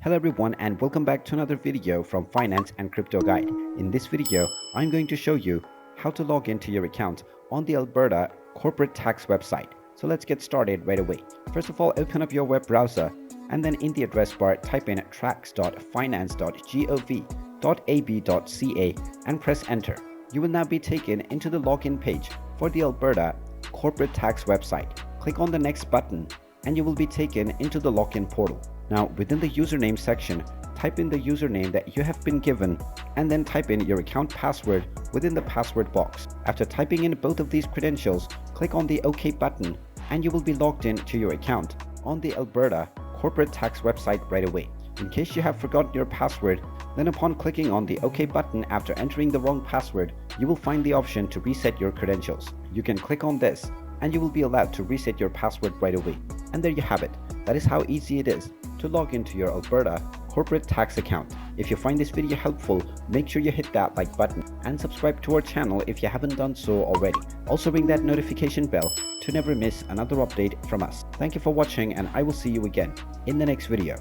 Hello everyone and welcome back to another video from Finance and Crypto Guide. In this video, I'm going to show you how to log into your account on the Alberta Corporate Tax website. So let's get started right away. First of all, open up your web browser and then in the address bar type in tax.finance.gov.ab.ca and press enter. You will now be taken into the login page for the Alberta Corporate Tax website. Click on the next button and you will be taken into the login portal. Now within the username section, type in the username that you have been given and then type in your account password within the password box. After typing in both of these credentials, click on the OK button and you will be logged in to your account on the Alberta Corporate Tax website right away. In case you have forgotten your password, then upon clicking on the OK button after entering the wrong password, you will find the option to reset your credentials. You can click on this and you will be allowed to reset your password right away. And there you have it. That is how easy it is to log into your Alberta Corporate Tax account. If you find this video helpful, make sure you hit that like button and subscribe to our channel if you haven't done so already. Also ring that notification bell to never miss another update from us. Thank you for watching and I will see you again in the next video.